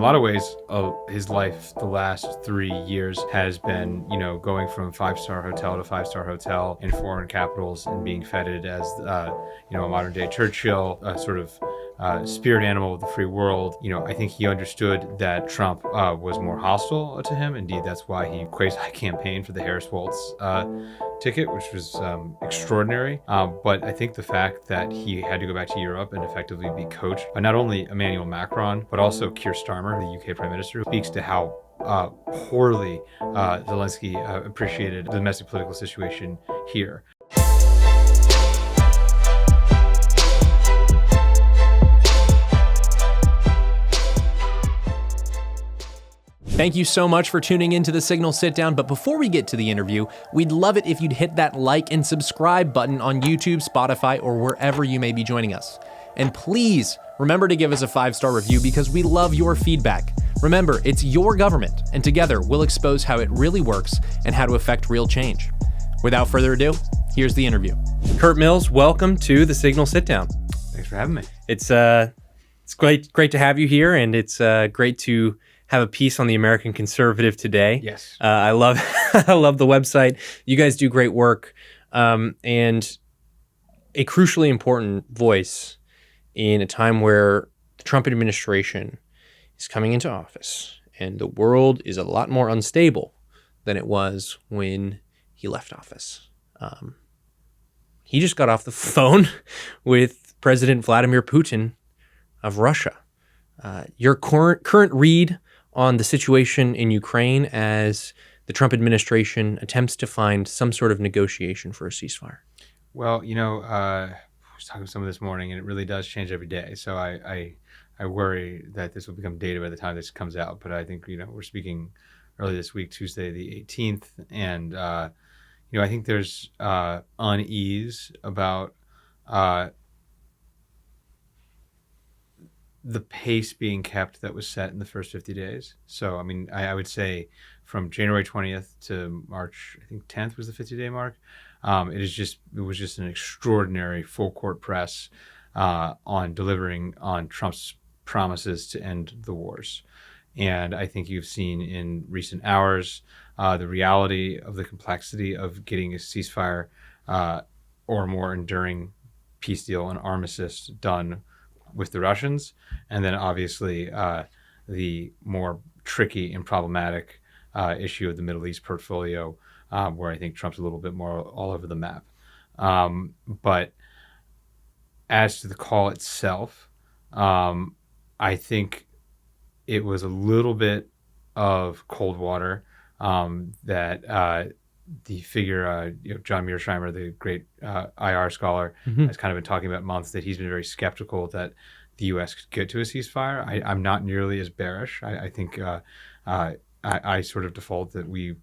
lot of ways, his life the last 3 years has been, going from 5-star hotel to 5-star hotel in foreign capitals and being feted as, a modern day Churchill, sort of spirit animal of the free world. I think he understood that Trump was more hostile to him. Indeed, that's why he quasi-campaigned for the Harris-Waltz ticket, which was extraordinary. But I think the fact that he had to go back to Europe and effectively be coached by not only Emmanuel Macron, but also Keir Starmer, the UK Prime Minister, speaks to how poorly Zelenskyy appreciated the domestic political situation here. Thank you so much for tuning into the Signal Sitdown, but before we get to the interview, we'd love it if you'd hit that like and subscribe button on YouTube, Spotify, or wherever you may be joining us. And please remember to give us a 5-star review because we love your feedback. Remember, it's your government, and together we'll expose how it really works and how to affect real change. Without further ado, here's the interview. Curt Mills, welcome to the Signal Sitdown. Thanks for having me. It's great to have you here, and it's great to have a piece on the American Conservative today. Yes. I love I love the website. You guys do great work, and a crucially important voice in a time where the Trump administration is coming into office and the world is a lot more unstable than it was when he left office. He just got off the phone with President Vladimir Putin of Russia. Your current read on the situation in Ukraine as the Trump administration attempts to find some sort of negotiation for a ceasefire? Well, I was talking to someone this morning, and it really does change every day. So I worry that this will become dated by the time this comes out. But I think, we're speaking early this week, Tuesday the 18th. And, I think there's unease about the pace being kept that was set in the first 50 days. So, I would say from January 20th to March, I think 10th was the 50-day mark. It was just an extraordinary full court press on delivering on Trump's promises to end the wars. And I think you've seen in recent hours the reality of the complexity of getting a ceasefire or more enduring peace deal, an armistice done with the Russians, and then obviously the more tricky and problematic issue of the Middle East portfolio, where I think Trump's a little bit more all over the map. But as to the call itself, I think it was a little bit of cold water that the figure, John Mearsheimer, the great IR scholar, has kind of been talking about months, that he's been very skeptical that the U.S. could get to a ceasefire. I'm not nearly as bearish. I think I sort of default that we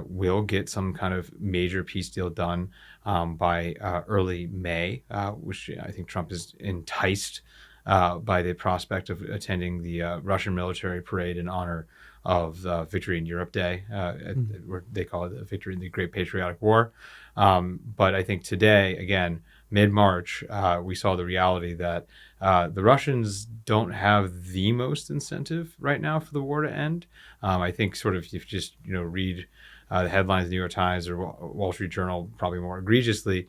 will get some kind of major peace deal done by early May, which I think Trump is enticed by the prospect of attending the Russian military parade in honor of Victory in Europe Day, where they call it the Victory in the Great Patriotic War. But I think today, again, mid-March, we saw the reality that the Russians don't have the most incentive right now for the war to end. I think sort of if you just read the headlines of the New York Times or Wall Street Journal, probably more egregiously,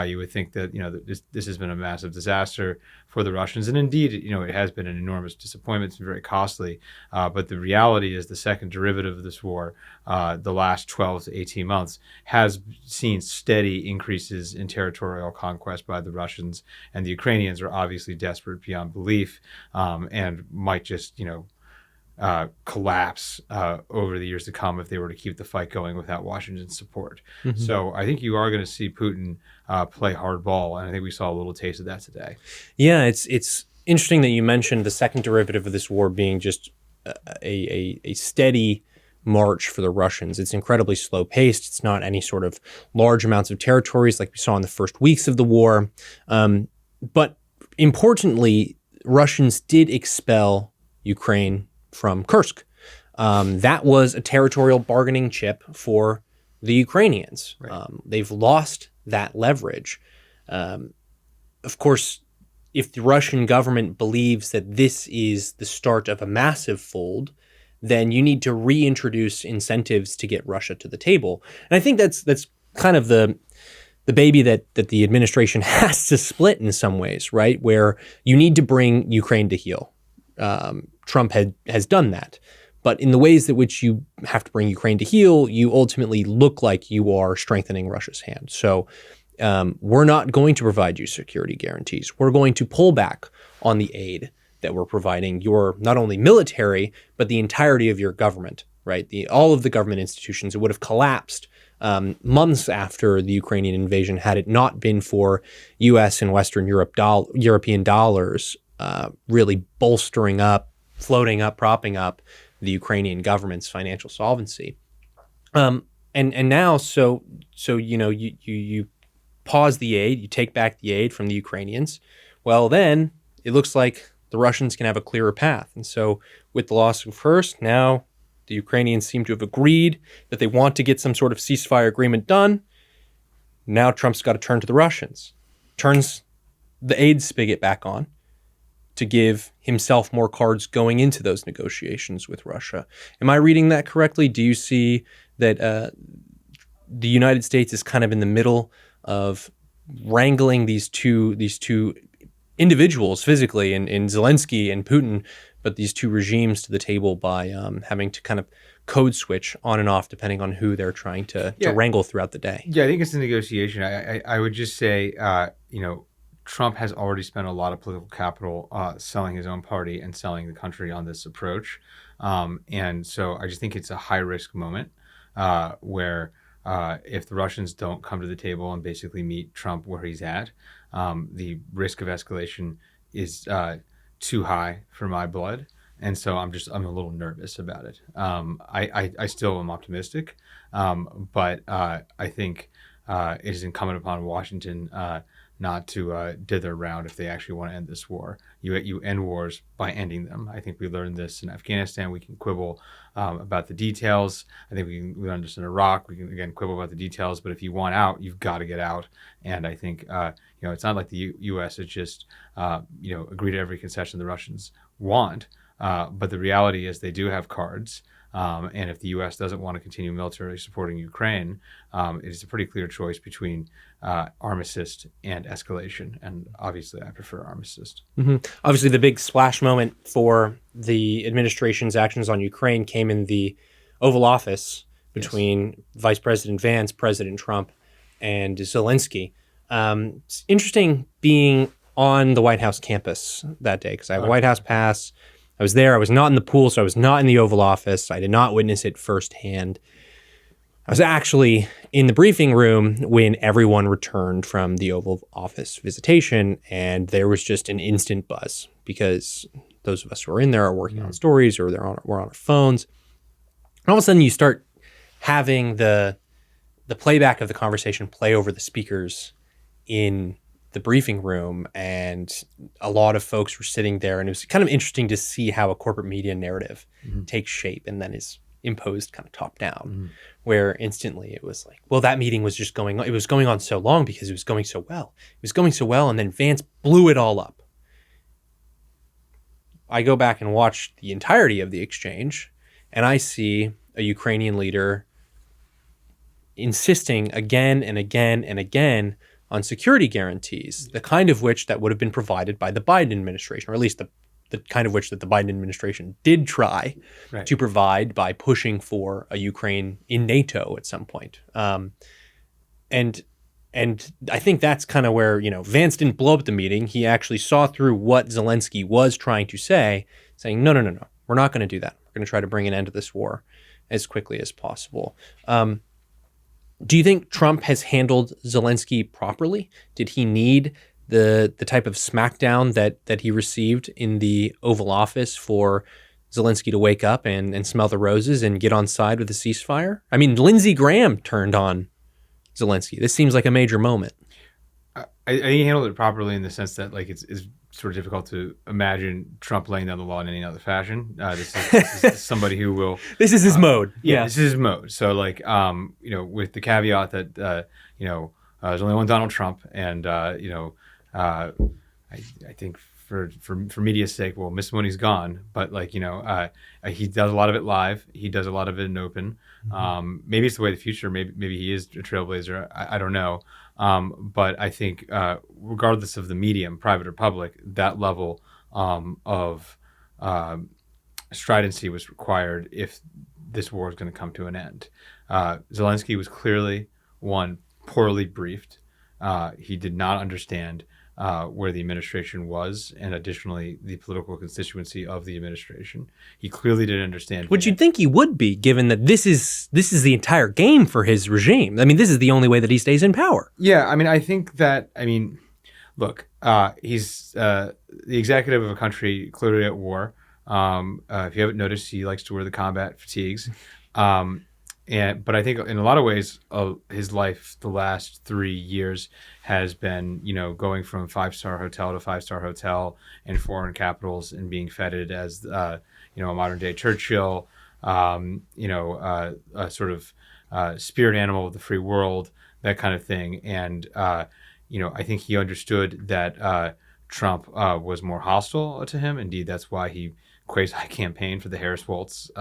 you would think that that this has been a massive disaster for the Russians, and indeed it has been an enormous disappointment. It's been very costly, but the reality is the second derivative of this war, the last 12 to 18 months, has seen steady increases in territorial conquest by the Russians, and the Ukrainians are obviously desperate beyond belief, and might just collapse over the years to come if they were to keep the fight going without Washington's support. Mm-hmm. So I think you are going to see Putin play hardball, and I think we saw a little taste of that today. Yeah, it's interesting that you mentioned the second derivative of this war being just a steady march for the Russians. It's incredibly slow paced. It's not any sort of large amounts of territories like we saw in the first weeks of the war. But importantly, Russians did expel Ukraine from Kursk. That was a territorial bargaining chip for the Ukrainians. Right. They've lost that leverage. Of course, if the Russian government believes that this is the start of a massive fold, then you need to reintroduce incentives to get Russia to the table. And I think that's kind of the baby that the administration has to split in some ways, right? Where you need to bring Ukraine to heel. Trump has done that. But in the ways that which you have to bring Ukraine to heel, you ultimately look like you are strengthening Russia's hand. So we're not going to provide you security guarantees. We're going to pull back on the aid that we're providing your not only military, but the entirety of your government, right? All of the government institutions would have collapsed months after the Ukrainian invasion had it not been for U.S. and Western European dollars really bolstering up, floating up, propping up the Ukrainian government's financial solvency. And now, so you pause the aid, you take back the aid from the Ukrainians. Well, then it looks like the Russians can have a clearer path. And so with the loss of Kursk, now the Ukrainians seem to have agreed that they want to get some sort of ceasefire agreement done. Now Trump's got to turn to the Russians, turns the aid spigot back on to give himself more cards going into those negotiations with Russia. Am I reading that correctly? Do you see that the United States is kind of in the middle of wrangling these two individuals physically, in Zelenskyy and Putin, but these two regimes to the table by having to kind of code switch on and off depending on who they're trying to wrangle throughout the day? Yeah, I think it's a negotiation. I would just say, Trump has already spent a lot of political capital selling his own party and selling the country on this approach. And so I just think it's a high-risk moment where if the Russians don't come to the table and basically meet Trump where he's at, the risk of escalation is too high for my blood. And so I'm a little nervous about it. I still am optimistic, but I think it is incumbent upon Washington not to dither around if they actually want to end this war. You end wars by ending them. I think we learned this in Afghanistan. We can quibble about the details. I think we learned this in Iraq. We can, again, quibble about the details. But if you want out, you've got to get out. And I think, it's not like the U.S. is just, agree to every concession the Russians want. But the reality is they do have cards. And if the U.S. doesn't want to continue militarily supporting Ukraine, it is a pretty clear choice between armistice and escalation. And obviously, I prefer armistice. Mm-hmm. Obviously, the big splash moment for the administration's actions on Ukraine came in the Oval Office between Vice President Vance, President Trump, and Zelenskyy. It's interesting being on the White House campus that day because I have a White House pass. I was there. I was not in the pool, so I was not in the Oval Office. I did not witness it firsthand. I was actually in the briefing room when everyone returned from the Oval Office visitation, and there was just an instant buzz because those of us who are in there are working on stories or we're on our phones. And all of a sudden, you start having the playback of the conversation play over the speakers in the briefing room, and a lot of folks were sitting there, and it was kind of interesting to see how a corporate media narrative takes shape and then is imposed kind of top down, where instantly it was like, well, that meeting was just going on. It was going on so long because it was going so well. It was going so well, and then Vance blew it all up. I go back and watch the entirety of the exchange, and I see a Ukrainian leader insisting again and again and again on security guarantees, the kind of which that would have been provided by the Biden administration, or at least the kind of which that the Biden administration did try to provide by pushing for a Ukraine in NATO at some point. And I think that's kind of where, Vance didn't blow up the meeting. He actually saw through what Zelenskyy was trying to say, saying, no, we're not going to do that. We're going to try to bring an end to this war as quickly as possible. Do you think Trump has handled Zelenskyy properly? Did he need the type of smackdown that he received in the Oval Office for Zelenskyy to wake up and smell the roses and get on side with the ceasefire? I mean, Lindsey Graham turned on Zelenskyy. This seems like a major moment. I think he handled it properly in the sense that it's sort of difficult to imagine Trump laying down the law in any other fashion. This is somebody who will. This is his mode. Yeah, this is his mode. So with the caveat that there's only one Donald Trump, and I think for media's sake, well, Miss Money's gone, but like, he does a lot of it live. He does a lot of it in open. Maybe it's the way of the future. Maybe he is a trailblazer. I don't know. But I think regardless of the medium, private or public, that level of stridency was required if this war is going to come to an end. Zelenskyy was clearly, one, poorly briefed. He did not understand where the administration was, and additionally, the political constituency of the administration. He clearly didn't understand. Which you'd think he would be, given that this is the entire game for his regime. I mean, this is the only way that he stays in power. Yeah, I mean, I think that, look, he's the executive of a country clearly at war. If you haven't noticed, he likes to wear the combat fatigues. But I think in a lot of ways, his life the last 3 years has been, going from 5-star hotel to 5-star hotel in foreign capitals and being feted as, a modern day Churchill, a sort of spirit animal of the free world, that kind of thing. And, I think he understood that Trump was more hostile to him. Indeed, that's why he quasi-campaigned for the Harris-Waltz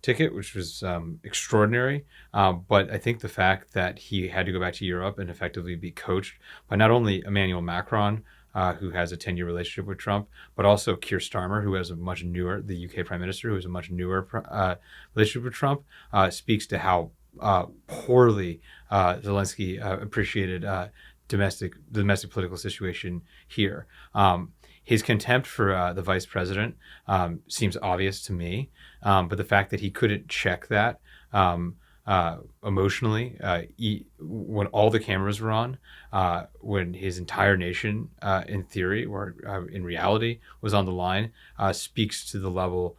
ticket, which was extraordinary. But I think the fact that he had to go back to Europe and effectively be coached by not only Emmanuel Macron, who has a 10-year relationship with Trump, but also Keir Starmer, who has the UK Prime Minister, who has a much newer relationship with Trump, speaks to how poorly Zelenskyy appreciated domestic political situation here. His contempt for the vice president seems obvious to me, but the fact that he couldn't check that emotionally when all the cameras were on, when his entire nation, in theory or in reality, was on the line, speaks to the level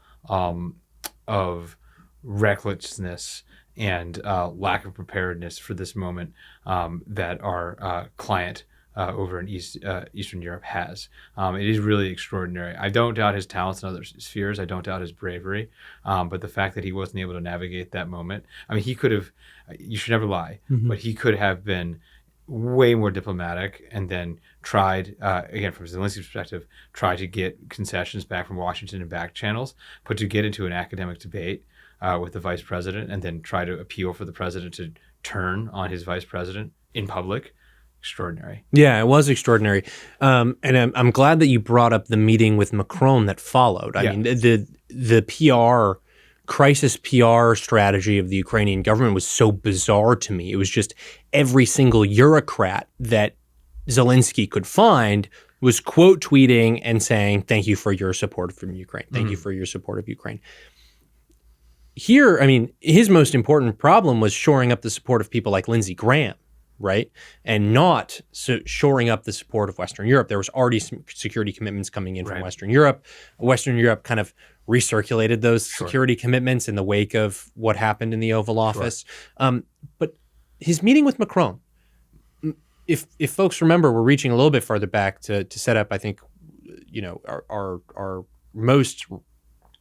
of recklessness and lack of preparedness for this moment that our client over in Eastern Europe has. It is really extraordinary. I don't doubt his talents in other spheres. I don't doubt his bravery. But the fact that he wasn't able to navigate that moment, he could have, you should never lie, but he could have been way more diplomatic and then tried, again, from Zelensky's perspective, try to get concessions back from Washington and back channels, but to get into an academic debate with the vice president and then try to appeal for the president to turn on his vice president in public. Extraordinary. Yeah, it was extraordinary. And I'm glad that you brought up the meeting with Macron that followed. I mean, the crisis PR strategy of the Ukrainian government was so bizarre to me. It was just every single Eurocrat that Zelenskyy could find was quote tweeting and saying, "Thank you for your support from Ukraine. Thank you for your support of Ukraine." Here, his most important problem was shoring up the support of people like Lindsey Graham, right? And not shoring up the support of Western Europe. There was already some security commitments coming in from Western Europe. Western Europe kind of recirculated those security commitments in the wake of what happened in the Oval Office. But his meeting with Macron, if folks remember, we're reaching a little bit farther back to set up, I think, our most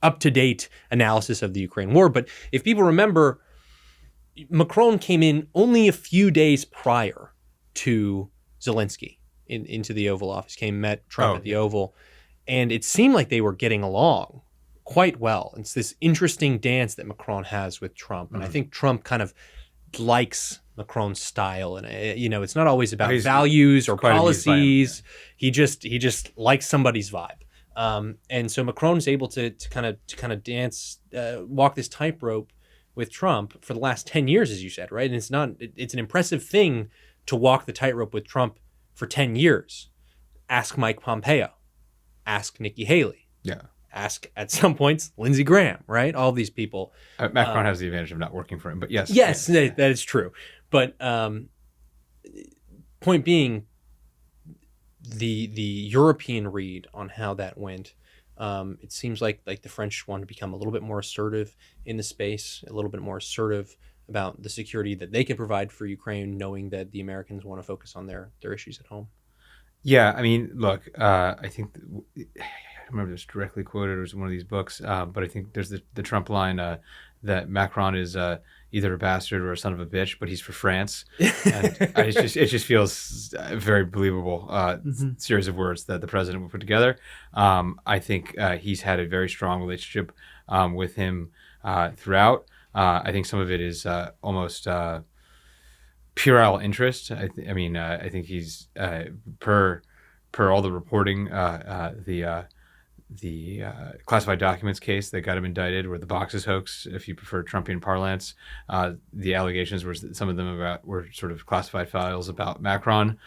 up-to-date analysis of the Ukraine war. But if people remember, Macron came in only a few days prior to Zelenskyy into the Oval Office, met Trump at the Oval, and it seemed like they were getting along quite well. It's this interesting dance that Macron has with Trump, and I think Trump kind of likes Macron's style, and it's not always about values or policies. He just likes somebody's vibe. And so Macron's able to kind of dance, walk this tightrope with Trump for the last 10 years, as you said, right? And it's an impressive thing to walk the tightrope with Trump for 10 years. Ask Mike Pompeo, ask Nikki Haley, ask at some points Lindsey Graham, right? All these people. Macron has the advantage of not working for him, but yes. Yes, that is true. But point being, the European read on how that went, it seems like the French want to become a little bit more assertive in the space, a little bit more assertive about the security that they can provide for Ukraine, knowing that the Americans want to focus on their issues at home. Yeah, look, I think remember if it's directly quoted or it was one of these books, but I think there's the Trump line that Macron is either a bastard or a son of a bitch, but he's for France. And it just feels a very believable series of words that the president would put together. I think he's had a very strong relationship with him throughout. I think some of it is almost puerile interest. I think he's per all the reporting, the classified documents case that got him indicted, or the boxes hoax, if you prefer Trumpian parlance. The allegations were some of them were sort of classified files about Macron.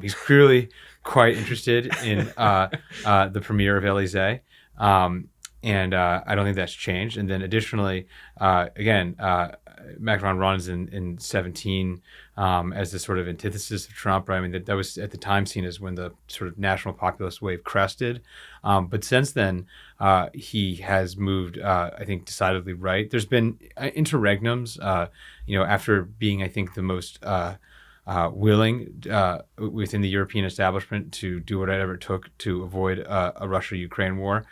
He's clearly quite interested in the premier of Élysée. And I don't think that's changed. And then additionally, again, Macron runs in 17 as the sort of antithesis of Trump, right? I mean, that was at the time seen as when the sort of national populist wave crested. But since then, he has moved, I think, decidedly right. There's been interregnums, after being, I think, the most willing within the European establishment to do whatever it took to avoid a Russia-Ukraine war.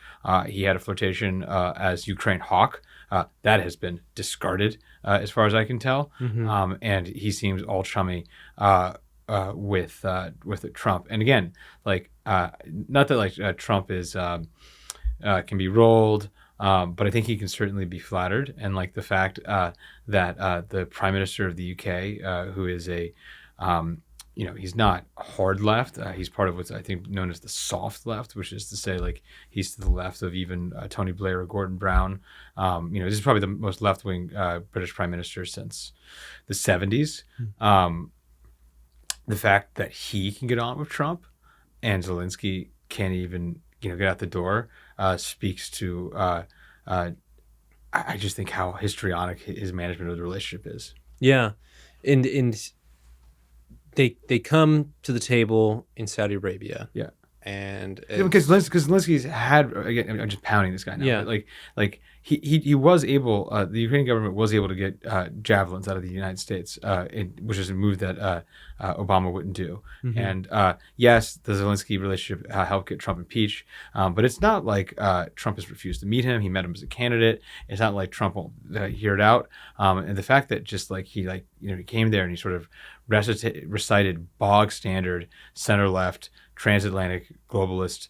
He had a flirtation as Ukraine hawk. That has been discarded as far as I can tell. And he seems all chummy with Trump. And again, not that Trump is can be rolled, but I think he can certainly be flattered. And the fact that the Prime Minister of the UK, who is he's not hard left. He's part of what's, I think, known as the soft left, which is to say, he's to the left of even Tony Blair or Gordon Brown. This is probably the most left-wing British Prime Minister since the 70s. The fact that he can get on with Trump and Zelenskyy can't even, get out the door speaks to, I just think how histrionic his management of the relationship is. Yeah. And they come to the table in Saudi Arabia. Yeah. And because Zelensky's had, again, I'm just pounding this guy now. Yeah. But he was able, the Ukrainian government was able to get javelins out of the United States, which is a move that Obama wouldn't do. And yes, the Zelenskyy relationship helped get Trump impeached, but it's not like Trump has refused to meet him. He met him as a candidate. It's not like Trump won't hear it out. And the fact that just he came there and he sort of recited bog standard center left transatlantic globalist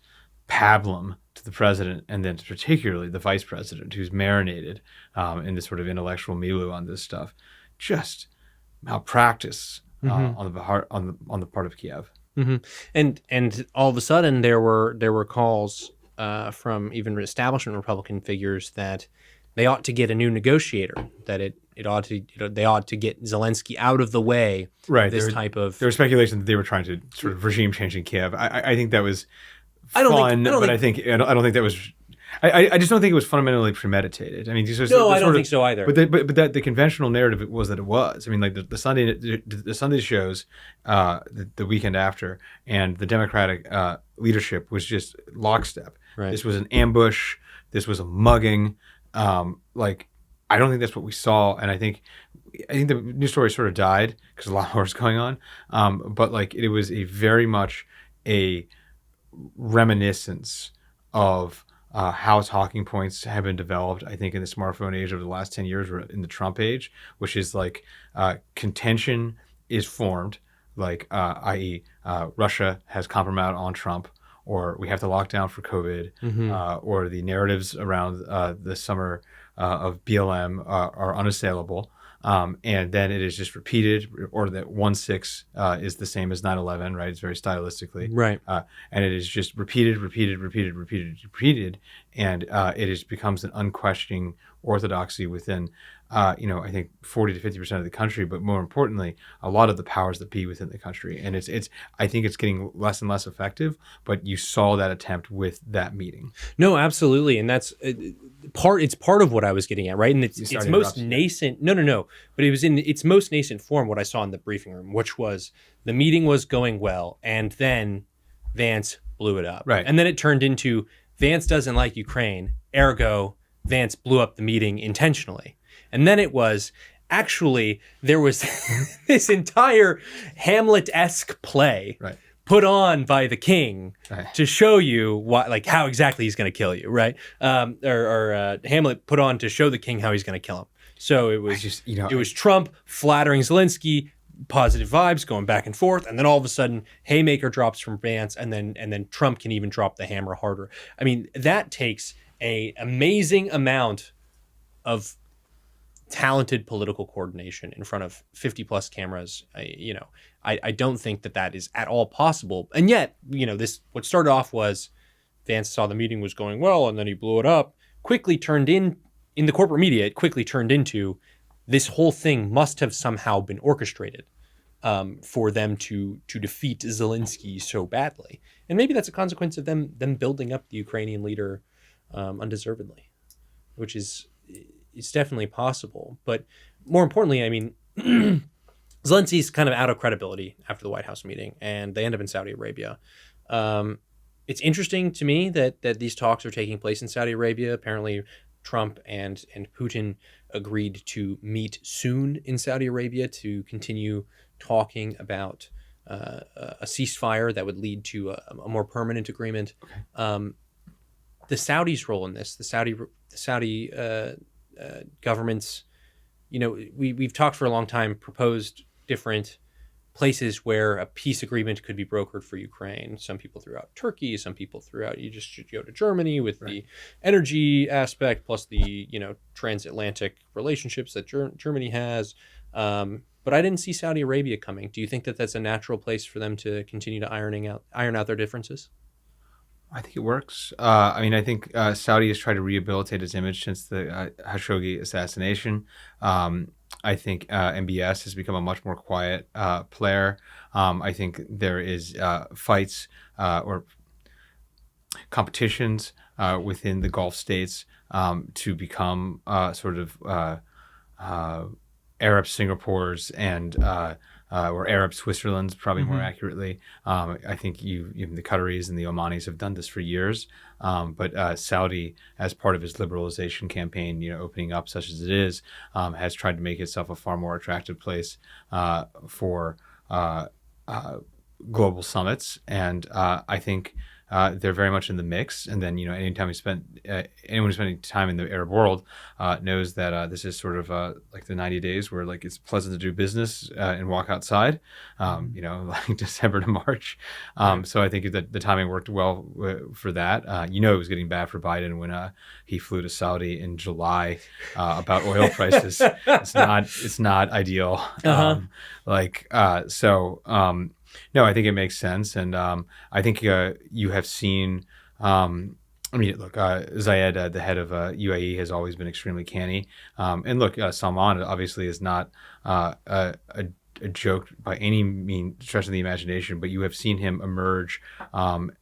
pablum to the president, and then particularly the vice president, who's marinated in this sort of intellectual milieu on this stuff, just malpractice on the part of Kiev. And all of a sudden there were calls from even establishment Republican figures that they ought to get a new negotiator, that they ought to get Zelenskyy out of the way. Right. There was speculation that they were trying to sort of regime change in Kiev. I think that was I don't think that was. I just don't think it was fundamentally premeditated. I mean, I don't think so either. But that the conventional narrative was that it was. I mean, the Sunday shows, the weekend after, and the Democratic leadership was just lockstep. Right. This was an ambush. This was a mugging. I don't think that's what we saw, and I think the news story sort of died because a lot more is going on. But it was a very much a reminiscence of how talking points have been developed, I think, in the smartphone age over the last 10 years, or in the Trump age, which is contention is formed, i.e. Russia has compromised on Trump, or we have to lock down for COVID, or the narratives around the summer of BLM are unassailable. And then it is just repeated, or that 1/6 is the same as 9/11, right? It's very stylistically. Right. And it is just repeated. And it becomes an unquestioning orthodoxy within, I think 40 to 50% of the country, but more importantly, a lot of the powers that be within the country. And I think it's getting less and less effective, but you saw that attempt with that meeting. No, absolutely. And that's it's part of what I was getting at, right? And it's most nascent. No. But it was in its most nascent form, what I saw in the briefing room, which was the meeting was going well, and then Vance blew it up. Right. And then it turned into Vance doesn't like Ukraine, ergo Vance blew up the meeting intentionally. And then it was, actually, there was this entire Hamlet-esque play right. put on by the king Right. to show you what, like, how exactly he's going to kill you, right? Or Hamlet put on to show the king how he's going to kill him. So it was it was Trump flattering Zelenskyy, positive vibes going back and forth, and then all of a sudden haymaker drops from Vance, and then Trump can even drop the hammer harder. I mean, that takes a amazing amount of talented political coordination in front of 50 plus cameras. I don't think that is at all possible. And yet, this, what started off was Vance saw the meeting was going well, and then he blew it up, quickly turned in the corporate media, it quickly turned into this whole thing must have somehow been orchestrated for them to defeat Zelenskyy so badly. And maybe that's a consequence of them building up the Ukrainian leader undeservedly, which is, it's definitely possible. But more importantly, I mean, Zelensky's kind of out of credibility after the White House meeting, and they end up in Saudi Arabia. It's interesting to me that these talks are taking place in Saudi Arabia. Apparently, Trump and Putin agreed to meet soon in Saudi Arabia to continue talking about a ceasefire that would lead to a more permanent agreement. Okay. The Saudis' role in this, the Saudi governments, we've talked for a long time, proposed different places where a peace agreement could be brokered for Ukraine. Some people threw out Turkey, some people threw out you just should go to Germany with the energy aspect, plus the transatlantic relationships that Germany has. But I didn't see Saudi Arabia coming. Do you think that that's a natural place for them to continue to iron out their differences? I think it works. I think Saudi has tried to rehabilitate its image since the Khashoggi assassination. I think MBS has become a much more quiet player. I think there is fights or competitions within the Gulf states to become sort of Arab Singapore's and or Arab Switzerland's, probably more accurately. I think the Qataris and the Omanis have done this for years. But Saudi, as part of its liberalization campaign, opening up such as it is, has tried to make itself a far more attractive place for global summits. And I think they're very much in the mix. And then, anytime anyone who's spending time in the Arab world knows that this is sort of like the 90 days where like it's pleasant to do business and walk outside, like December to March. So I think that the timing worked well for that. It was getting bad for Biden when he flew to Saudi in July about oil prices. It's not ideal. No, I think it makes sense. And I think you have seen, Zayed, the head of UAE, has always been extremely canny. And look, Salman obviously is not a joke by any stretch of the imagination, but you have seen him emerge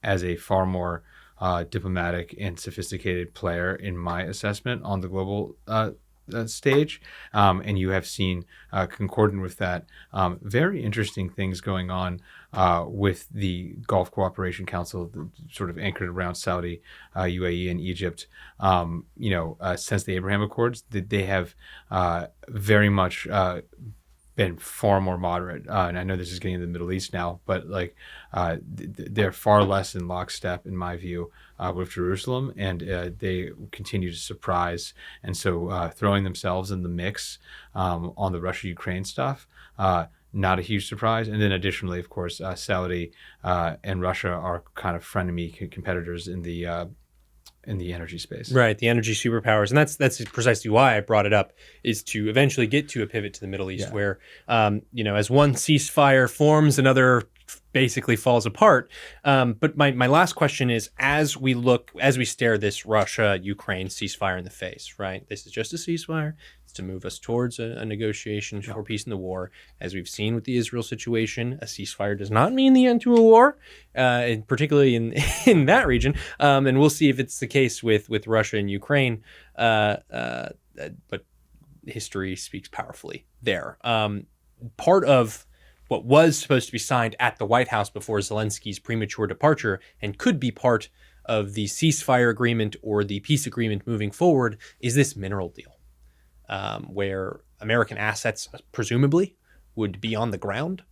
as a far more diplomatic and sophisticated player, in my assessment, on the global stage. And you have seen, concordant with that, very interesting things going on with the Gulf Cooperation Council, sort of anchored around Saudi, UAE, and Egypt. Since the Abraham Accords, they have very much been far more moderate. And I know this is getting into the Middle East now, but they're far less in lockstep, in my view, with Jerusalem, and they continue to surprise. And so throwing themselves in the mix on the Russia-Ukraine stuff, not a huge surprise. And then additionally, of course, Saudi and Russia are kind of frenemy competitors in the energy space. Right, the energy superpowers. And that's precisely why I brought it up, is to eventually get to a pivot to the Middle East, where, as one ceasefire forms, another basically falls apart. But my last question is, as we stare this Russia-Ukraine ceasefire in the face, right? This is just a ceasefire. It's to move us towards a negotiation for peace in the war. As we've seen with the Israel situation, a ceasefire does not mean the end to a war, and particularly in that region. And we'll see if it's the case with Russia and Ukraine. But history speaks powerfully there. Part of what was supposed to be signed at the White House before Zelenskyy's premature departure, and could be part of the ceasefire agreement or the peace agreement moving forward, is this mineral deal, where American assets presumably would be on the ground,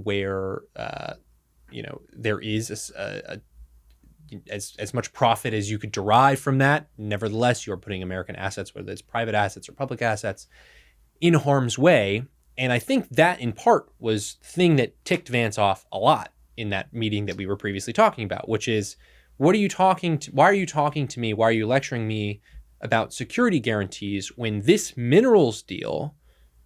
where there is as much profit as you could derive from that. Nevertheless, you're putting American assets, whether it's private assets or public assets, in harm's way. And I think that in part was the thing that ticked Vance off a lot in that meeting that we were previously talking about, which is, why are you talking to me? Why are you lecturing me about security guarantees when this minerals deal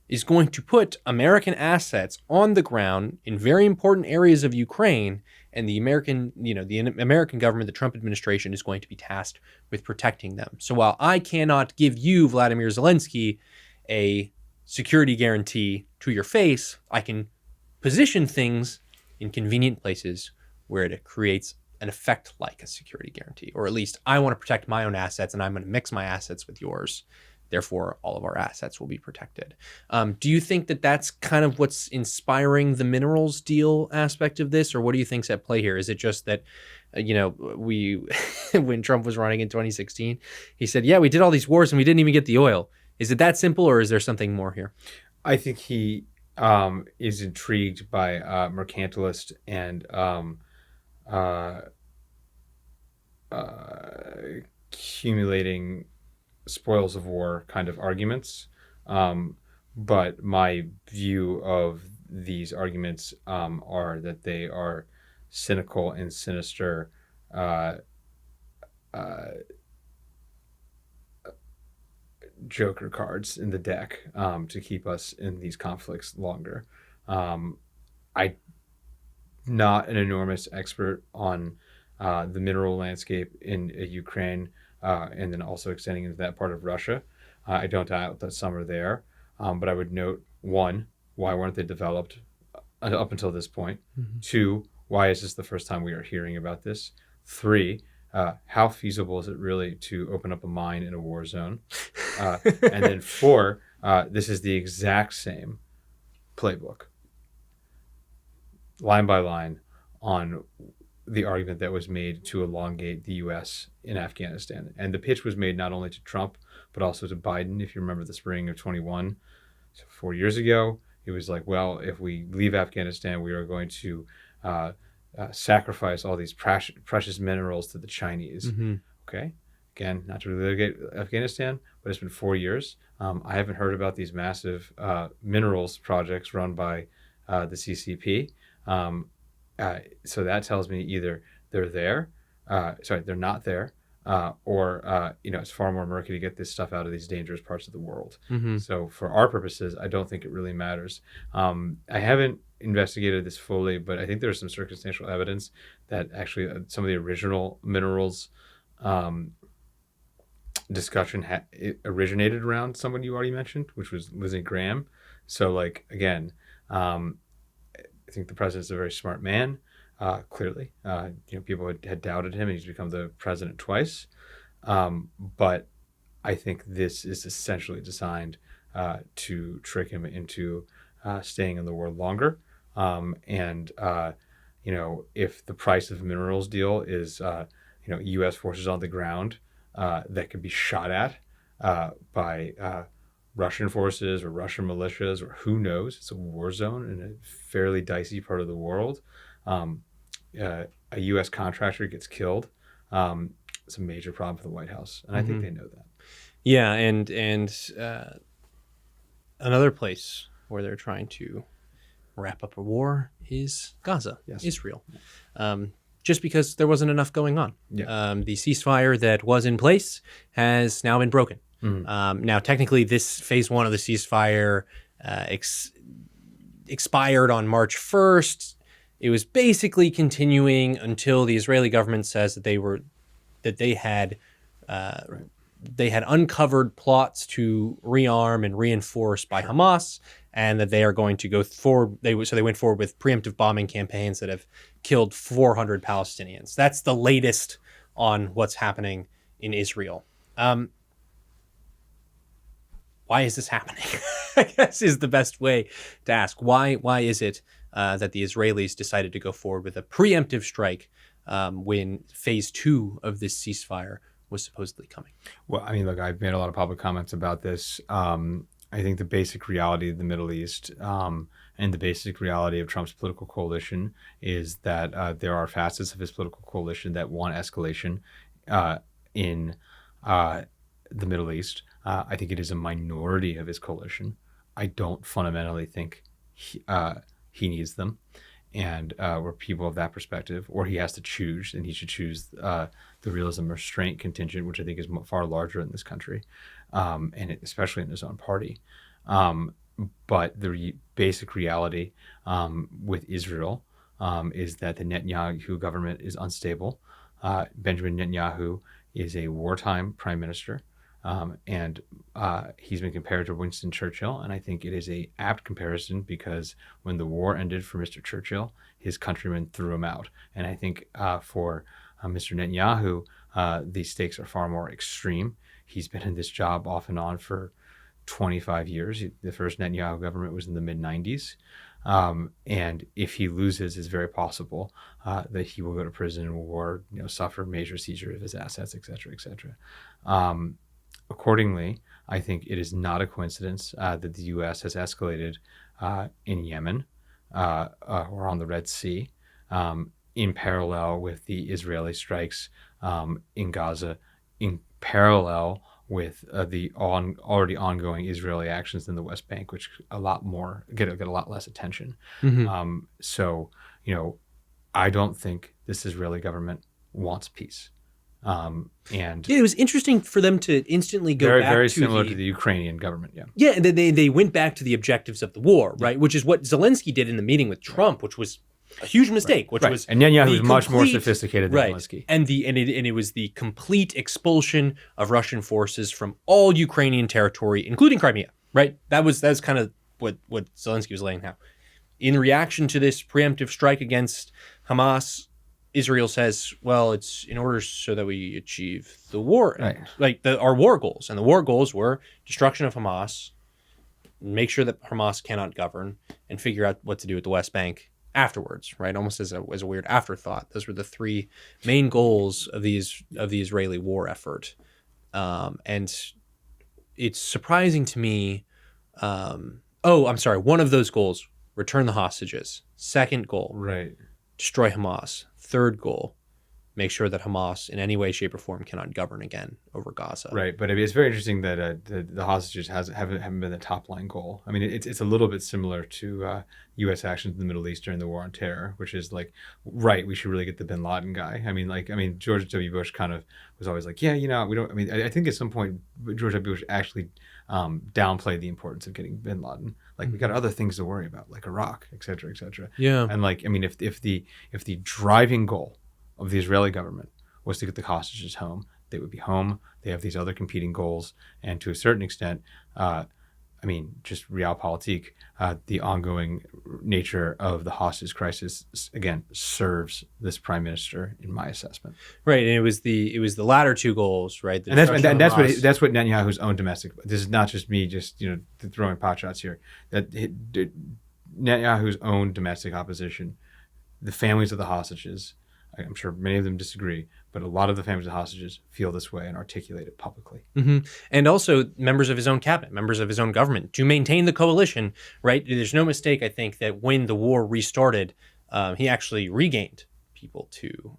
is going to put American assets on the ground in very important areas of Ukraine, and the American government, the Trump administration, is going to be tasked with protecting them. So while I cannot give you, Vladimir Zelenskyy, a security guarantee to your face, I can position things in convenient places where it creates an effect like a security guarantee, or at least I want to protect my own assets and I'm going to mix my assets with yours. Therefore, all of our assets will be protected. Do you think that that's kind of what's inspiring the minerals deal aspect of this, or what do you think's at play here? Is it just that, we, when Trump was running in 2016, he said, yeah, we did all these wars and we didn't even get the oil. Is it that simple, or is there something more here? I think he is intrigued by mercantilist and accumulating spoils of war kind of arguments. But my view of these arguments are that they are cynical and sinister Joker cards in the deck to keep us in these conflicts longer. I'm not an enormous expert on the mineral landscape in Ukraine, and then also extending into that part of Russia. I don't doubt that some are there, but I would note, one, why weren't they developed up until this point? Mm-hmm. Two, why is this the first time we are hearing about this? Three, how feasible is it really to open up a mine in a war zone? And then four, this is the exact same playbook, line by line, on the argument that was made to elongate the U.S. in Afghanistan. And the pitch was made not only to Trump, but also to Biden. If you remember the spring of 21, so 4 years ago, it was like, well, if we leave Afghanistan, we are going to sacrifice all these precious minerals to the Chinese. Mm-hmm. Okay. Again, not to relitigate Afghanistan, but it's been 4 years. I haven't heard about these massive minerals projects run by the CCP. So that tells me either they're there, they're not there, or it's far more murky to get this stuff out of these dangerous parts of the world. Mm-hmm. So for our purposes, I don't think it really matters. I haven't investigated this fully, but I think there's some circumstantial evidence that actually some of the original minerals discussion it originated around someone you already mentioned, which was Lindsey Graham. So again, I think the president's a very smart man. Clearly, people had doubted him, and he's become the president twice. But I think this is essentially designed to trick him into staying in the war longer. If the price of minerals deal is, U.S. forces on the ground that could be shot at by Russian forces or Russian militias, or who knows, it's a war zone in a fairly dicey part of the world. A U.S. contractor gets killed. It's a major problem for the White House, and I think they know that. Yeah, and another place where they're trying to wrap up a war is Gaza, yes. Israel. Just because there wasn't enough going on. Yeah. The ceasefire that was in place has now been broken. Mm-hmm. Now, technically, this phase one of the ceasefire expired on March 1st. It was basically continuing until the Israeli government says that they had uncovered plots to rearm and reinforce by Hamas, and that they are going to go forward. They went forward with preemptive bombing campaigns that have killed 400 Palestinians. That's the latest on what's happening in Israel. Why is this happening? I guess is the best way to ask. Why is it that the Israelis decided to go forward with a preemptive strike when phase two of this ceasefire was supposedly coming? Well, I mean, look, I've made a lot of public comments about this. I think the basic reality of the Middle East And the basic reality of Trump's political coalition is that there are facets of his political coalition that want escalation in the Middle East. I think it is a minority of his coalition. I don't fundamentally think he needs them. And we're people of that perspective, or he has to choose, and he should choose the realism restraint contingent, which I think is far larger in this country, especially in his own party. But the basic reality with Israel is that the Netanyahu government is unstable. Benjamin Netanyahu is a wartime prime minister, and he's been compared to Winston Churchill, and I think it is a apt comparison because when the war ended for Mr. Churchill, his countrymen threw him out. And I think for Mr. Netanyahu, the stakes are far more extreme. He's been in this job off and on for 25 years. The first Netanyahu government was in the mid-90s. And if he loses, it's very possible that he will go to prison or suffer major seizure of his assets, et cetera, et cetera. Accordingly, I think it is not a coincidence that the U.S. has escalated in Yemen or on the Red Sea in parallel with the Israeli strikes in Gaza, in parallel with the already ongoing Israeli actions in the West Bank, which get a lot less attention. Mm-hmm. So, I don't think this Israeli government wants peace. And it was interesting for them to instantly go very, back very to similar to the Ukrainian government. Yeah. Yeah, and they went back to the objectives of the war, right? Which is what Zelenskyy did in the meeting with Trump, which was a huge mistake. Which was and Netanyahu is much more sophisticated than Zelenskyy. And it was the complete expulsion of Russian forces from all Ukrainian territory, including Crimea. Right? That's kind of what Zelenskyy was laying out. In reaction to this preemptive strike against Hamas, Israel says, well, it's in order so that we achieve the war, our war goals. And the war goals were destruction of Hamas, make sure that Hamas cannot govern, and figure out what to do with the West Bank afterwards, right? Almost as a weird afterthought. Those were the three main goals of the Israeli war effort. And it's surprising to me. I'm sorry. One of those goals, return the hostages. Second goal, destroy Hamas. Third goal, make sure that Hamas in any way, shape, or form cannot govern again over Gaza. Right, but it's very interesting that the hostages haven't been the top line goal. I mean, it's a little bit similar to U.S. actions in the Middle East during the War on Terror, which is like, we should really get the Bin Laden guy. I mean, George W. Bush kind of was always like, we don't. I mean, I think at some point George W. Bush actually downplayed the importance of getting Bin Laden. Like, we got other things to worry about, like Iraq, et cetera, et cetera. Yeah. And if the driving goal of the Israeli government was to get the hostages home, they would be home. They have these other competing goals. And to a certain extent, just realpolitik, the ongoing nature of the hostage crisis, again, serves this prime minister, in my assessment. Right, and it was the latter two goals, right? And that's what Netanyahu's own domestic. This is not just me, throwing pot shots here. That Netanyahu's own domestic opposition, the families of the hostages. I'm sure many of them disagree, but a lot of the families of hostages feel this way and articulate it publicly. Mm-hmm. And also members of his own cabinet, members of his own government, to maintain the coalition, right? There's no mistake, I think, that when the war restarted, he actually regained people to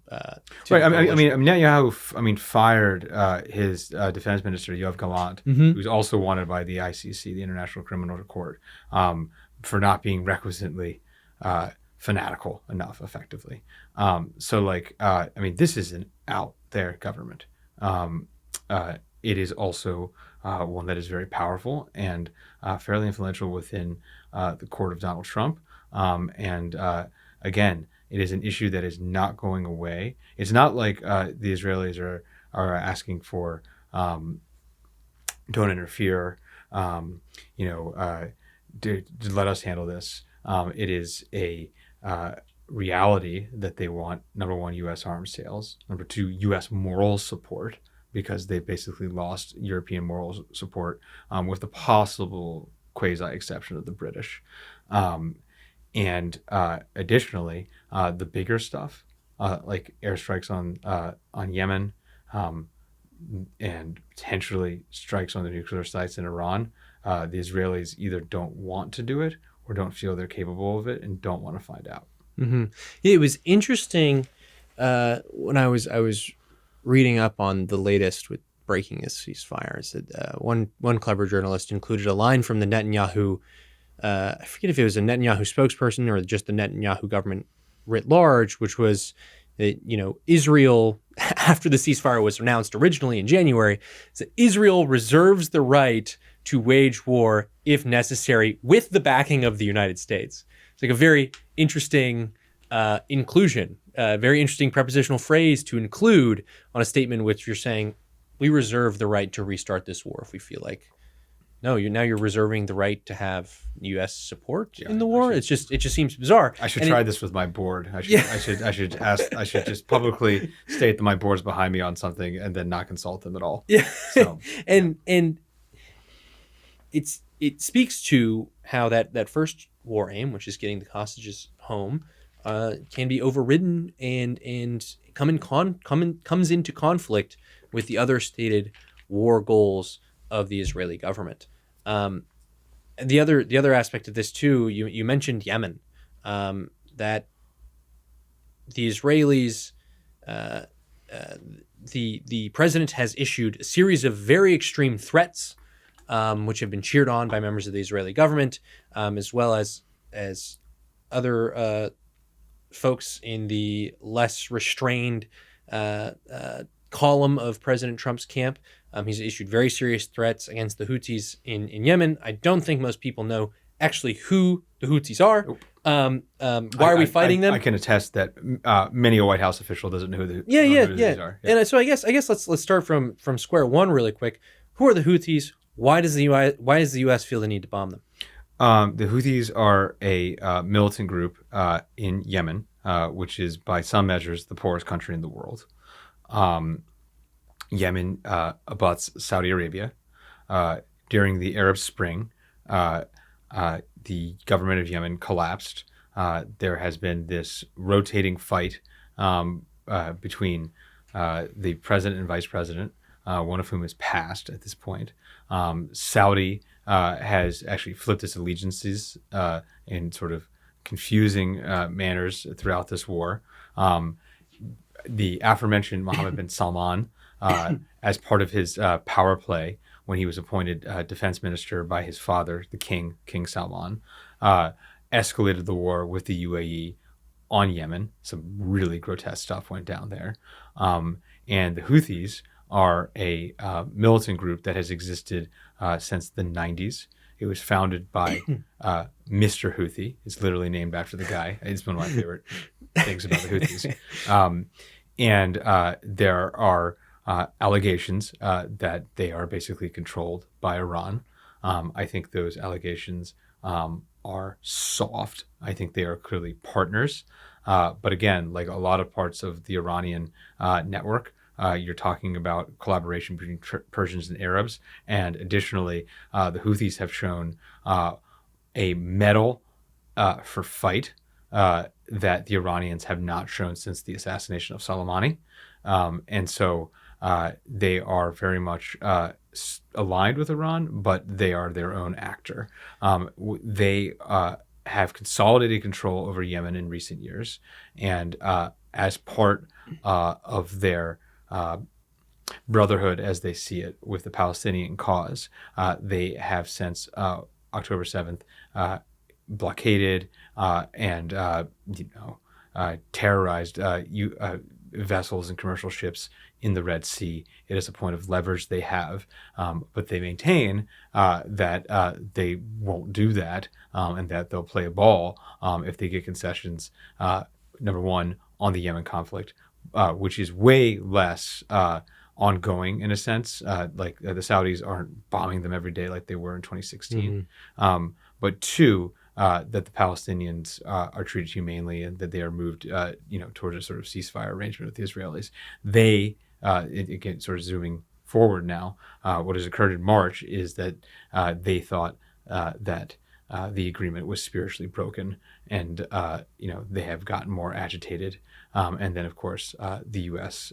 right. Netanyahu, fired his defense minister, Yoav Gallant, who's also wanted by the ICC, the International Criminal Court, for not being requisitely fanatical enough, effectively. This is an out there government. It is also one that is very powerful and fairly influential within the court of Donald Trump. Again, it is an issue that is not going away. It's not like the Israelis are asking for don't interfere, to let us handle this. It is a reality that they want, number one, U.S. arms sales, number two, U.S. moral support, because they basically lost European moral support, with the possible quasi-exception of the British. Additionally, the bigger stuff, like airstrikes on Yemen, and potentially strikes on the nuclear sites in Iran, the Israelis either don't want to do it or don't feel they're capable of it and don't want to find out. Mm-hmm. It was interesting when I was reading up on the latest with breaking this ceasefire. Is that one clever journalist included a line from the Netanyahu. I forget if it was a Netanyahu spokesperson or just the Netanyahu government writ large, which was that Israel, after the ceasefire was announced originally in January, said Israel reserves the right to wage war if necessary with the backing of the United States. It's like a very interesting inclusion, very interesting prepositional phrase to include on a statement which you're saying we reserve the right to restart this war if we feel like. No, you're reserving the right to have U.S. support in the war. It just seems bizarre. I should try this with my board. I should just publicly state that my board's behind me on something and then not consult them at all. Yeah, so, and it speaks to how that first war aim, which is getting the hostages home, can be overridden and comes into conflict with the other stated war goals of the Israeli government. The other aspect of this too, you mentioned Yemen, that the Israelis, the president has issued a series of very extreme threats, which have been cheered on by members of the Israeli government, as well as other folks in the less restrained column of President Trump's camp. He's issued very serious threats against the Houthis in Yemen. I don't think most people know actually who the Houthis are. Why are we fighting them? I can attest that many a White House official doesn't know who the Houthis are. Yeah. And so I guess let's start from square one really quick. Who are the Houthis? Why does the U.S. feel the need to bomb them? The Houthis are a militant group in Yemen, which is by some measures the poorest country in the world. Yemen abuts Saudi Arabia. During the Arab Spring, the government of Yemen collapsed. There has been this rotating fight between the president and vice president, one of whom is passed at this point. Saudi has actually flipped its allegiances in sort of confusing manners throughout this war. The aforementioned Mohammed bin Salman, as part of his power play when he was appointed defense minister by his father, the King Salman, escalated the war with the UAE on Yemen. Some really grotesque stuff went down there. And the Houthis are a militant group that has existed since the 90s. It was founded by Mr. Houthi. It's literally named after the guy. It's one of my favorite things about the Houthis. And there are allegations that they are basically controlled by Iran. I think those allegations are soft. I think they are clearly partners. But again, like a lot of parts of the Iranian network, you're talking about collaboration between Persians and Arabs. And additionally, the Houthis have shown a mettle for fight that the Iranians have not shown since the assassination of Soleimani. And so they are very much aligned with Iran, but they are their own actor. They have consolidated control over Yemen in recent years. And as part of their brotherhood, as they see it, with the Palestinian cause, they have since October 7th blockaded and terrorized vessels and commercial ships in the Red Sea. It is a point of leverage they have, but they maintain that they won't do that, and that they'll play a ball if they get concessions, number one, on the Yemen conflict, which is way less ongoing in a sense. Like the Saudis aren't bombing them every day like they were in 2016. Mm-hmm. But two, that the Palestinians are treated humanely and that they are moved, towards a sort of ceasefire arrangement with the Israelis. They, again, sort of zooming forward now, what has occurred in March is that they thought that the agreement was spiritually broken, and they have gotten more agitated. And then, of course, the U.S.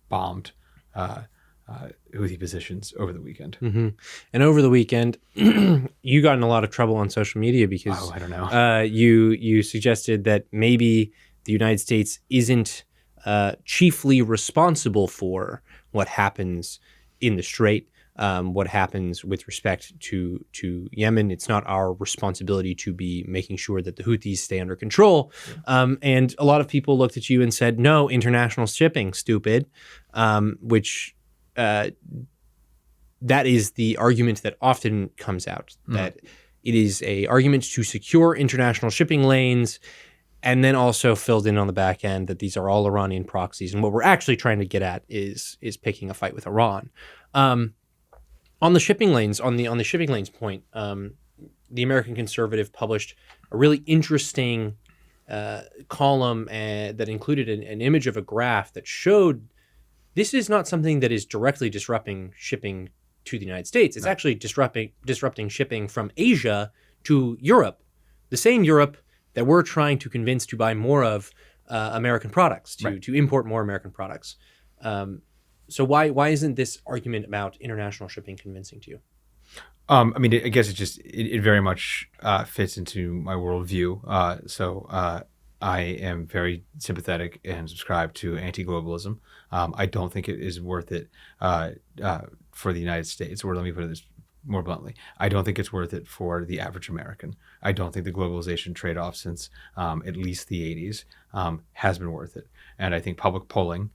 bombed Houthi positions over the weekend. Mm-hmm. And over the weekend, you got in a lot of trouble on social media because I don't know. you suggested that maybe the United States isn't chiefly responsible for what happens in the Strait, what happens with respect to Yemen. It's not our responsibility to be making sure that the Houthis stay under control. And a lot of people looked at you and said, no, international shipping, stupid, which that is the argument that often comes out, that it is a argument to secure international shipping lanes, and then also filled in on the back end that these are all Iranian proxies. And what we're actually trying to get at is picking a fight with Iran. On the shipping lanes, on the shipping lanes point, the American Conservative published a really interesting column that included an image of a graph that showed this is not something that is directly disrupting shipping to the United States. It's actually disrupting shipping from Asia to Europe, the same Europe that we're trying to convince to buy more of American products, to import more American products. So why isn't this argument about international shipping convincing to you? I mean, I guess it very much fits into my worldview. So I am very sympathetic and subscribe to anti-globalism. I don't think it is worth it for the United States, or let me put it more bluntly, I don't think it's worth it for the average American. I don't think the globalization trade-off since at least the 80s has been worth it. And I think public polling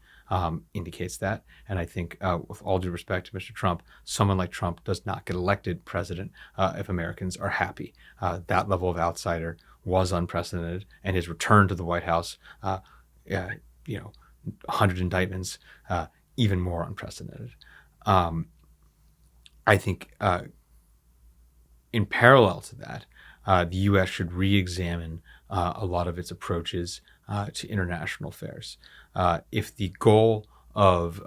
indicates that. And I think, with all due respect to Mr. Trump, someone like Trump does not get elected president if Americans are happy. That level of outsider was unprecedented, and his return to the White House, 100 indictments, even more unprecedented. I think in parallel to that, the U.S. should re-examine a lot of its approaches to international affairs. If the goal of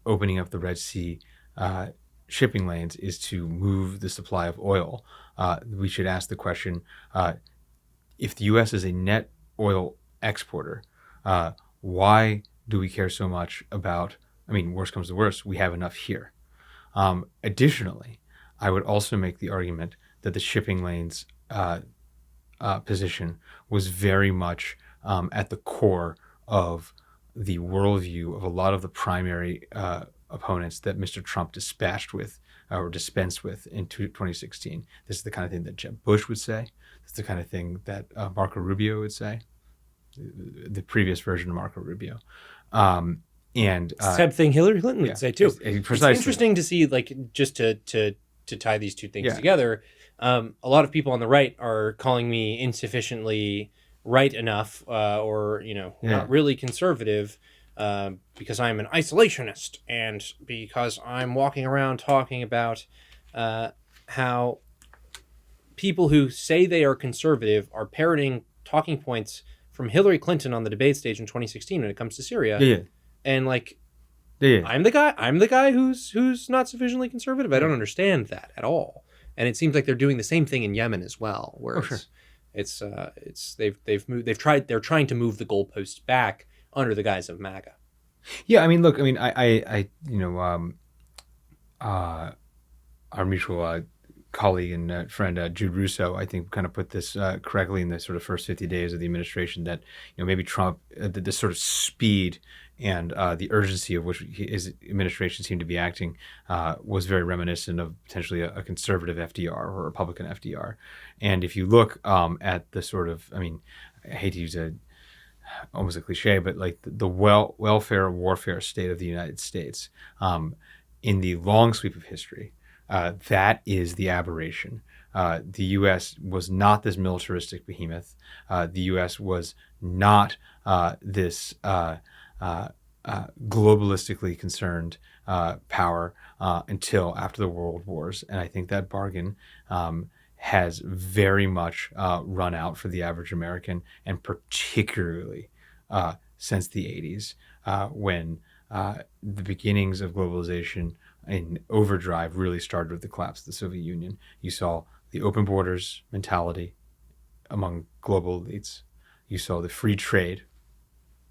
opening up the Red Sea shipping lanes is to move the supply of oil, we should ask the question, if the U.S. is a net oil exporter, why do we care so much about, worst comes to worst, we have enough here. Additionally, I would also make the argument that the shipping lanes position was very much at the core of the worldview of a lot of the primary opponents that Mr. Trump dispensed with in 2016. This is the kind of thing that Jeb Bush would say. This is the kind of thing that Marco Rubio would say, the previous version of Marco Rubio. And same thing Hillary Clinton would say too. Precisely. It's interesting to see, like, just to tie these two things together. A lot of people on the right are calling me insufficiently right enough, or not really conservative, because I'm an isolationist and because I'm walking around talking about how people who say they are conservative are parroting talking points from Hillary Clinton on the debate stage in 2016 when it comes to Syria. And I'm the guy who's not sufficiently conservative. I don't understand that at all. And it seems like they're doing the same thing in Yemen as well, where they're trying to move the goalposts back under the guise of MAGA. Yeah, our mutual colleague and friend Jude Russo, I think, kind of put this correctly in the sort of first 50 days of the administration, that maybe Trump, the sort of speed and the urgency of which his administration seemed to be acting was very reminiscent of potentially a conservative FDR or a Republican FDR. And if you look at the sort of, I hate to use almost a cliche, but like the welfare warfare state of the United States, in the long sweep of history, that is the aberration. The U.S. was not this militaristic behemoth. The U.S. was not this globalistically concerned power until after the World Wars. And I think that bargain has very much run out for the average American, and particularly since the 80s, when the beginnings of globalization in overdrive really started with the collapse of the Soviet Union. You saw the open borders mentality among global elites. You saw the free trade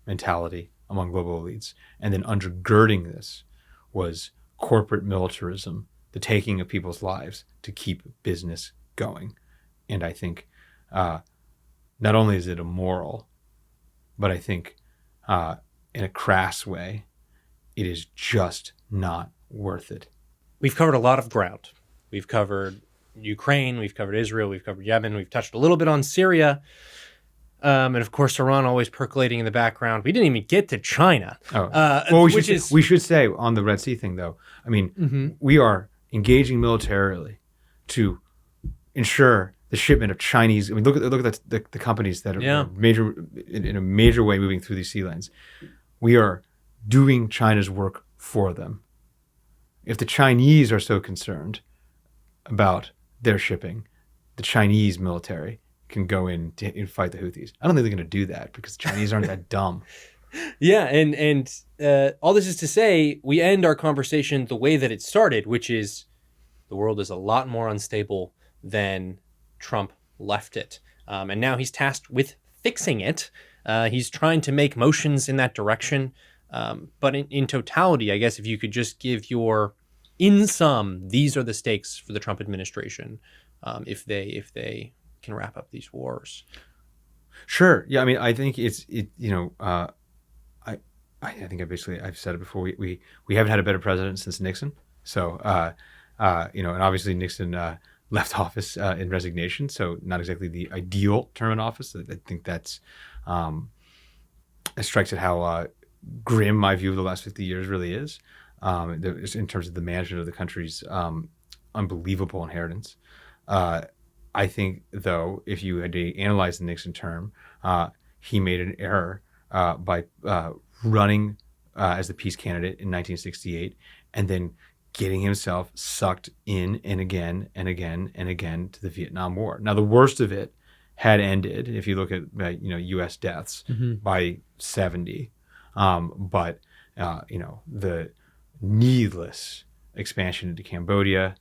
mentality among global elites. And then undergirding this was corporate militarism, the taking of people's lives to keep business going. And I think not only is it immoral, but I think in a crass way, it is just not worth it. We've covered a lot of ground. We've covered Ukraine, we've covered Israel, we've covered Yemen, we've touched a little bit on Syria. And of course, Iran always percolating in the background. We didn't even get to China. Well, we should say on the Red Sea thing, though, I mean, we are engaging militarily to ensure the shipment of Chinese. I mean, look at the companies that are major in a major way moving through these sea lanes. We are doing China's work for them. If the Chinese are so concerned about their shipping, the Chinese military can go in and fight the Houthis. I don't think they're going to do that because the Chinese aren't that dumb. Yeah, and all this is to say, we end our conversation the way that it started, which is the world is a lot more unstable than Trump left it. And now he's tasked with fixing it. He's trying to make motions in that direction. But in totality, I guess if you could just give in sum, these are the stakes for the Trump administration if they can wrap up these wars. Sure. Yeah. I mean, I think I think I've said it before. We haven't had a better president since Nixon. So, and obviously Nixon left office in resignation. So not exactly the ideal term in office. I think that's it strikes at how grim my view of the last 50 years really is in terms of the management of the country's unbelievable inheritance. I think, though, if you had to analyze the Nixon term, he made an error by running as the peace candidate in 1968 and then getting himself sucked in and again and again and again to the Vietnam War. Now, the worst of it had ended, if you look at U.S. deaths, by 70. But the needless expansion into Cambodia,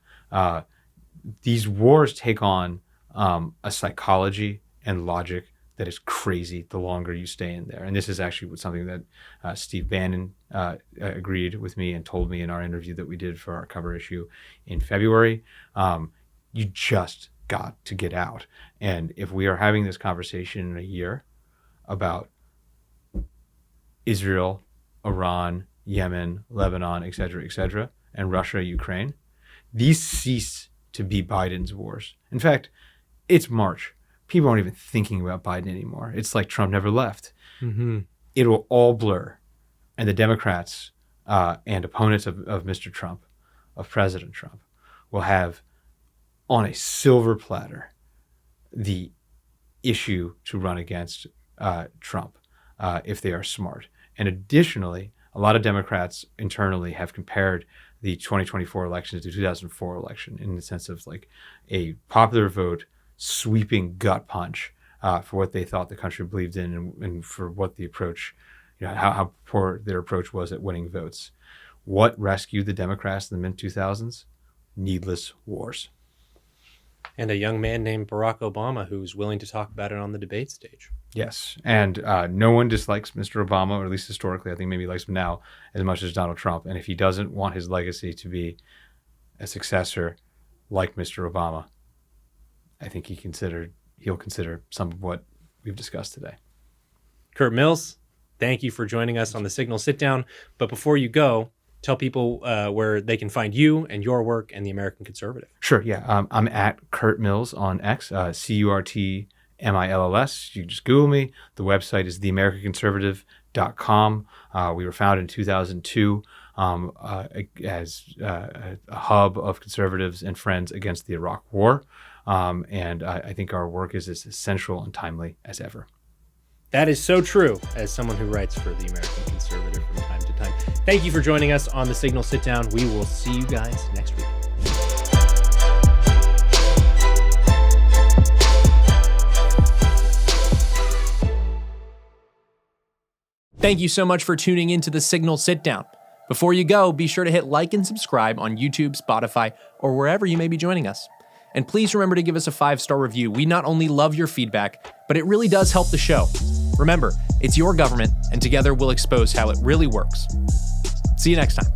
these wars take on a psychology and logic that is crazy the longer you stay in there. And this is actually something that Steve Bannon agreed with me and told me in our interview that we did for our cover issue in February. You just got to get out. And if we are having this conversation in a year about Israel, Iran, Yemen, Lebanon, et cetera, and Russia, Ukraine, these cease to be Biden's wars. In fact, it's March. People aren't even thinking about Biden anymore. It's like Trump never left. It will all blur. And the Democrats and opponents of Mr. Trump, of President Trump, will have on a silver platter the issue to run against Trump if they are smart. And additionally, a lot of Democrats internally have compared the 2024 election to the 2004 election in the sense of like a popular vote sweeping gut punch for what they thought the country believed in and for what the approach, how poor their approach was at winning votes. What rescued the Democrats in the mid-2000s? Needless wars. And a young man named Barack Obama who's willing to talk about it on the debate stage. Yes. And no one dislikes Mr. Obama, or at least historically, I think maybe likes him now as much as Donald Trump. And if he doesn't want his legacy to be a successor like Mr. Obama, I think he'll consider some of what we've discussed today. Curt Mills, thank you for joining us on the Signal Sitdown. But before you go, tell people where they can find you and your work and the American Conservative. Sure, yeah. I'm at Curt Mills on X, CurtMills. You can just Google me. The website is theamericanconservative.com. We were founded in 2002 as a hub of conservatives and friends against the Iraq War. And I think our work is as essential and timely as ever. That is so true, as someone who writes for the American Conservative from time to time. Thank you for joining us on the Signal Sitdown. We will see you guys next week. Thank you so much for tuning into the Signal Sitdown. Before you go, be sure to hit like and subscribe on YouTube, Spotify, or wherever you may be joining us. And please remember to give us a 5-star review. We not only love your feedback, but it really does help the show. Remember, it's your government, and together we'll expose how it really works. See you next time.